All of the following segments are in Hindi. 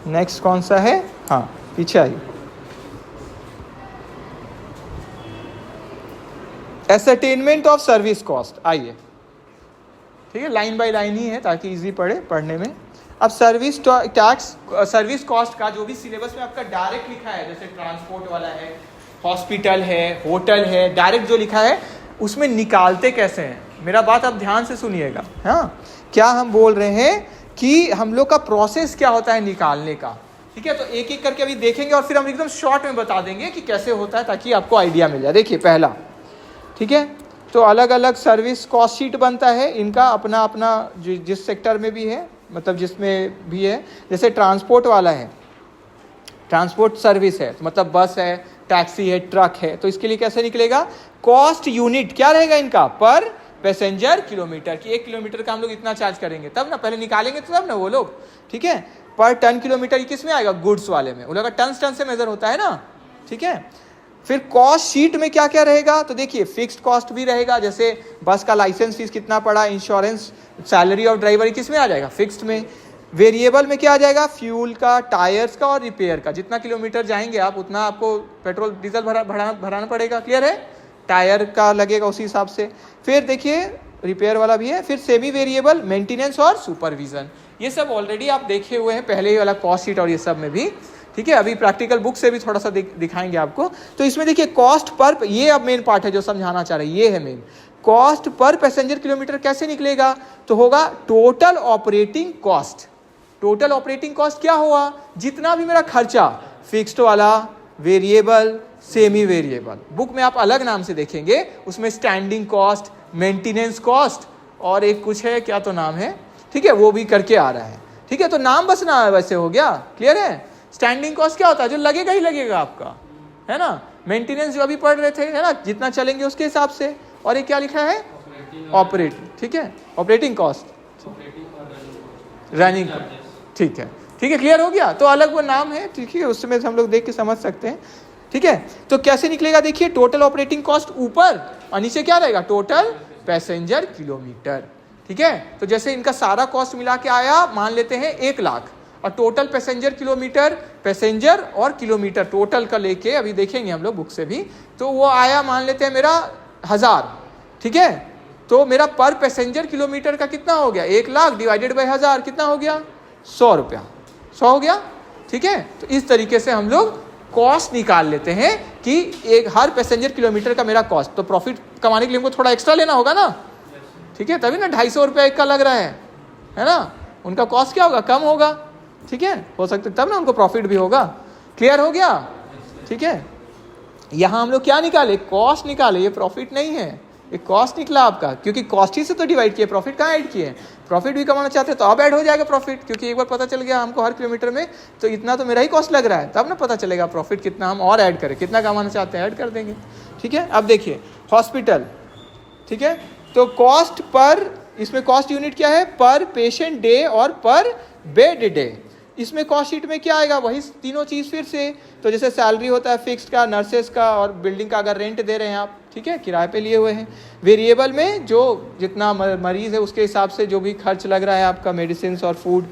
नेक्स्ट कौन सा है, हाँ पीछे आइए, एसेटेनमेंट ऑफ सर्विस कॉस्ट। आइए, ठीक है, लाइन बाय लाइन ही है ताकि इजी पड़े पढ़ने में। अब सर्विस टैक्स, सर्विस कॉस्ट का जो भी सिलेबस में आपका डायरेक्ट लिखा है, जैसे ट्रांसपोर्ट वाला है, हॉस्पिटल है, होटल है, डायरेक्ट जो लिखा है उसमें निकालते कैसे हैं, मेरा बात आप ध्यान से सुनिएगा। हाँ, क्या हम बोल रहे हैं कि हम लोग का प्रोसेस क्या होता है निकालने का, ठीक है। तो एक एक करके अभी देखेंगे और फिर हम एकदम शॉर्ट में बता देंगे कि कैसे होता है ताकि आपको आइडिया मिल जाए। देखिए पहला, ठीक है, तो अलग अलग सर्विस कॉस्ट शीट बनता है, इनका अपना अपना जिस सेक्टर में भी है, मतलब जिसमें भी है। जैसे ट्रांसपोर्ट वाला है, ट्रांसपोर्ट सर्विस है, तो मतलब बस है, टैक्सी है, ट्रक है, तो इसके लिए कैसे निकलेगा, कॉस्ट यूनिट क्या रहेगा इनका, पर पैसेंजर किलोमीटर, कि 1 किलोमीटर का हम लोग इतना चार्ज करेंगे, तब ना पहले निकालेंगे तो तब ना वो लोग, ठीक है। पर टन किलोमीटर किस में आएगा, गुड्स वाले में, उनका टन से मेजर होता है ना, ठीक है। फिर कॉस्ट शीट में क्या क्या रहेगा, तो देखिए फिक्स्ड कॉस्ट भी रहेगा, जैसे बस का लाइसेंस फीस कितना पड़ा, इंश्योरेंस, सैलरी ऑफ ड्राइवर, किस में आ जाएगा, फिक्स्ड में। वेरिएबल में क्या आ जाएगा, फ्यूल का, टायर्स का और रिपेयर का, जितना किलोमीटर जाएंगे आप उतना आपको पेट्रोल डीजल भराना पड़ेगा, क्लियर है, टायर का लगेगा उसी हिसाब से। फिर देखिए रिपेयर वाला भी है। फिर सेमी वेरिएबल, मेंटेनेंस और सुपरविजन, ये सब ऑलरेडी आप देखे हुए हैं पहले ही वाला कॉस्ट शीट और ये सब में भी, ठीक है। अभी प्रैक्टिकल बुक से भी थोड़ा सा दिखाएंगे आपको। तो इसमें देखिए कॉस्ट पर, ये अब मेन पार्ट है जो समझाना चाह रहे हैं, ये है main, cost per passenger kilometre कैसे निकलेगा, तो होगा total operating cost. Total operating cost क्या हुआ, जितना भी मेरा खर्चा, फिक्स्ड वाला, वेरिएबल, सेमी वेरिएबल, बुक में आप अलग नाम से देखेंगे, उसमें स्टैंडिंग कॉस्ट, मेंटेनेंस कॉस्ट और एक कुछ है, क्या तो नाम है, ठीक है, वो भी करके आ रहा है, ठीक है। तो नाम बस ना वैसे हो गया, क्लियर है। स्टैंडिंग कॉस्ट क्या होता है, जो लगेगा ही लगेगा आपका, है ना। मेंटेनेंस जो अभी पढ़ रहे थे, है ना, जितना चलेंगे उसके हिसाब से। और ये क्या लिखा है, ऑपरेटिंग, ठीक है, ऑपरेटिंग कॉस्ट, रनिंग, ठीक है, ठीक है, क्लियर हो गया। तो अलग वो नाम है, ठीक है, उसमें हम लोग देख के समझ सकते हैं, ठीक है। तो कैसे निकलेगा, देखिए टोटल ऑपरेटिंग कॉस्ट ऊपर और नीचे क्या रहेगा, टोटल पैसेंजर किलोमीटर, ठीक है। तो जैसे इनका सारा कॉस्ट मिला के आया, मान लेते हैं 1 लाख, और टोटल पैसेंजर किलोमीटर, पैसेंजर और किलोमीटर टोटल का लेके अभी देखेंगे हम लोग बुक से भी, तो वो आया मान लेते हैं मेरा 1000, ठीक है। तो मेरा पर पैसेंजर किलोमीटर का कितना हो गया, 1 लाख डिवाइडेड बाई 1000 कितना हो गया, 100 रुपया, 100 हो गया, ठीक है। तो इस तरीके से हम लोग कॉस्ट निकाल लेते हैं कि एक हर पैसेंजर किलोमीटर का मेरा कॉस्ट। तो प्रॉफिट कमाने के लिए हमको थोड़ा एक्स्ट्रा लेना होगा ना, ठीक है, तभी ना 250 रुपया एक का लग रहा है ना। उनका कॉस्ट क्या होगा, कम होगा, ठीक है, हो सकता है तब ना उनको प्रॉफिट भी होगा। क्लियर हो गया, ठीक है। यहाँ हम लोग क्या निकाले, कॉस्ट निकाले, ये प्रॉफिट नहीं है, ये कॉस्ट निकला आपका, क्योंकि कॉस्ट ही से तो डिवाइड किए, प्रॉफिट कहाँ ऐड किए, प्रॉफिट भी कमाना चाहते हैं तो अब ऐड हो जाएगा प्रॉफिट, क्योंकि एक बार पता चल गया हमको हर किलोमीटर में तो इतना तो मेरा ही कॉस्ट लग रहा है, तब ना पता चलेगा प्रॉफिट कितना हम और ऐड करें, कितना कमाना चाहते हैं ऐड कर देंगे, ठीक है। अब देखिए हॉस्पिटल, ठीक है, तो कॉस्ट पर, इसमें कॉस्ट यूनिट क्या है, पर पेशेंट डे और पर बेड डे। इसमें कॉस्ट शीट में क्या आएगा, वही तीनों चीज़ फिर से। तो जैसे सैलरी होता है फिक्स्ड का, नर्सेस का और बिल्डिंग का अगर रेंट दे रहे हैं आप, ठीक है, किराए पे लिए हुए हैं। वेरिएबल में जो जितना मरीज है उसके हिसाब से जो भी खर्च लग रहा है आपका, मेडिसिन और फूड,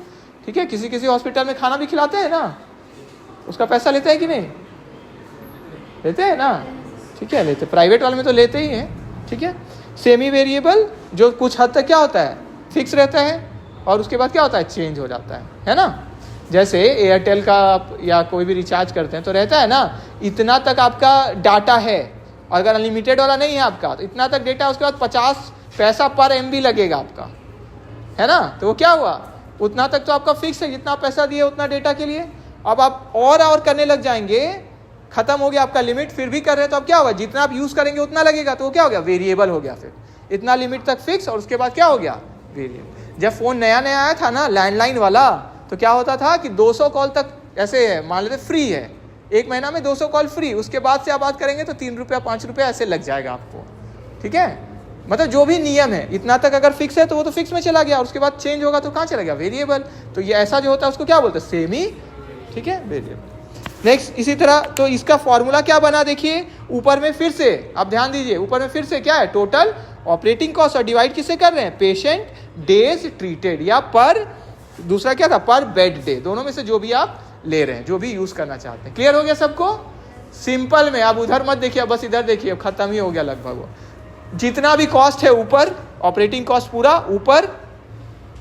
ठीक है। किसी किसी हॉस्पिटल में खाना भी खिलाते हैं ना, उसका पैसा लेते हैं कि नहीं, लेते हैं ना, ठीक है, लेते, प्राइवेट वाले में तो लेते ही हैं, ठीक है। सेमी वेरिएबल जो कुछ हद तक क्या होता है, फिक्स रहता है और उसके बाद क्या होता है, चेंज हो जाता है ना। जैसे एयरटेल का आप या कोई भी रिचार्ज करते हैं तो रहता है ना, इतना तक आपका डाटा है, अगर अनलिमिटेड वाला नहीं है आपका तो इतना तक डेटा, उसके बाद 50 पैसा पर MB लगेगा आपका, है ना। तो वो क्या हुआ, उतना तक तो आपका फिक्स है, जितना पैसा दिए उतना डेटा के लिए। अब आप और करने लग जाएंगे, खत्म हो गया आपका लिमिट, फिर भी कर रहे हैं तो अब क्या होगा, जितना आप यूज़ करेंगे उतना लगेगा, तो वो क्या हो गया, वेरिएबल हो गया। फिर इतना लिमिट तक फिक्स और उसके बाद क्या हो गया, वेरिएबल। जब फ़ोन नया नया आया था ना, लैंडलाइन वाला, तो क्या होता था कि 200 कॉल तक ऐसे है, मान लेते फ्री है, 1 महीना में 200 कॉल फ्री, उसके बाद से आप बात करेंगे तो 3 रुपया 5 रुपया ऐसे लग जाएगा आपको, ठीक है। मतलब जो भी नियम है, इतना तक अगर फिक्स है तो वो तो फिक्स में चला गया, और उसके बाद चेंज होगा तो कहाँ चला गया, वेरिएबल। तो ये ऐसा जो होता है उसको क्या बोलते हैं, सेमी, ठीक है, वेरिएबल। नेक्स्ट इसी तरह, तो इसका फॉर्मूला क्या बना, देखिए ऊपर में फिर से आप ध्यान दीजिए, ऊपर में फिर से क्या है, टोटल ऑपरेटिंग कॉस्ट, और डिवाइड किससे कर रहे हैं, पेशेंट डेज ट्रीटेड या पर दूसरा क्या था, पर बेड डे। दोनों में से जो भी आप ले रहे हैं, जो भी यूज करना चाहते हैं। क्लियर हो गया सबको? सिंपल में आप उधर मत देखिए, बस इधर देखिए, अब खत्म ही हो गया लगभग। वो जितना भी कॉस्ट है ऊपर, ऑपरेटिंग कॉस्ट पूरा ऊपर,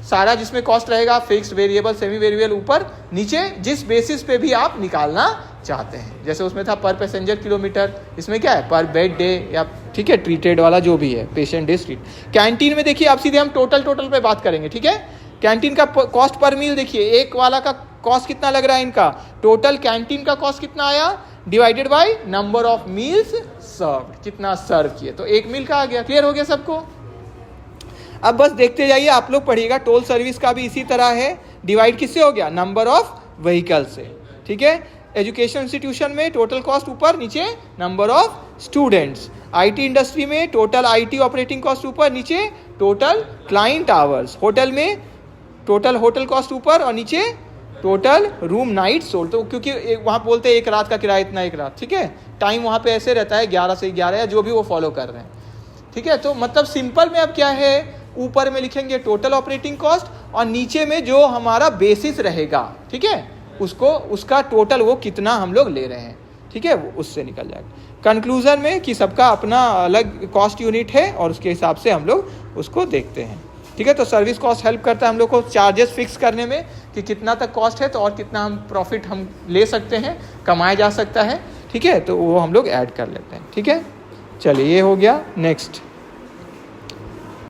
सारा जिसमें कॉस्ट रहेगा, फिक्स्ड, वेरिएबल, सेमी वेरिएबल ऊपर, नीचे जिस बेसिस पे भी आप निकालना चाहते हैं। जैसे उसमें था पर पैसेंजर किलोमीटर, इसमें क्या है, पर बेड डे, या ठीक है ट्रीटेड वाला जो भी है, पेशेंट डे ट्रीट। कैंटीन में देखिए, अब सीधे हम टोटल पे बात करेंगे, ठीक है। कैंटीन का कॉस्ट पर मील देखिए, एक वाला का कॉस्ट कितना लग रहा है इनका, टोटल कैंटीन का कॉस्ट कितना आया, divided by number of meals served, कितना सर्व किए, तो एक मील का आ गया। क्लियर हो गया सबको? अब बस देखते जाइए, आप लोग पढ़िएगा, टोल सर्विस का भी इसी तरह है, डिवाइड किससे हो गया, नंबर ऑफ व्हीकल से, ठीक है। एजुकेशन इंस्टीट्यूशन में टोटल कॉस्ट ऊपर, नीचे number of students. IT industry में टोटल आईटी ऑपरेटिंग कॉस्ट ऊपर, नीचे टोटल क्लाइंट आवर्स। होटल में टोटल होटल कॉस्ट ऊपर और नीचे टोटल रूम नाइट सोल्ड। तो क्योंकि वहाँ बोलते हैं एक रात का किराया इतना, एक रात, ठीक है। टाइम वहाँ पे ऐसे रहता है 11 से 11 या जो भी वो फॉलो कर रहे हैं, ठीक है। तो मतलब सिंपल में अब क्या है, ऊपर में लिखेंगे टोटल ऑपरेटिंग कॉस्ट और नीचे में जो हमारा बेसिस रहेगा, ठीक है, उसको उसका टोटल वो कितना हम लोग ले रहे हैं, ठीक है, वो उससे निकल जाएगा। कंक्लूजन में कि सबका अपना अलग कॉस्ट यूनिट है और उसके हिसाब से हम लोग उसको देखते हैं, ठीक है। तो सर्विस कॉस्ट हेल्प करता है हम लोग को चार्जेस फिक्स करने में कि कितना तक कॉस्ट है तो और कितना हम प्रॉफिट हम ले सकते हैं, कमाया जा सकता है, ठीक है। तो वो हम लोग ऐड कर लेते हैं, ठीक है। चलिए ये हो गया। नेक्स्ट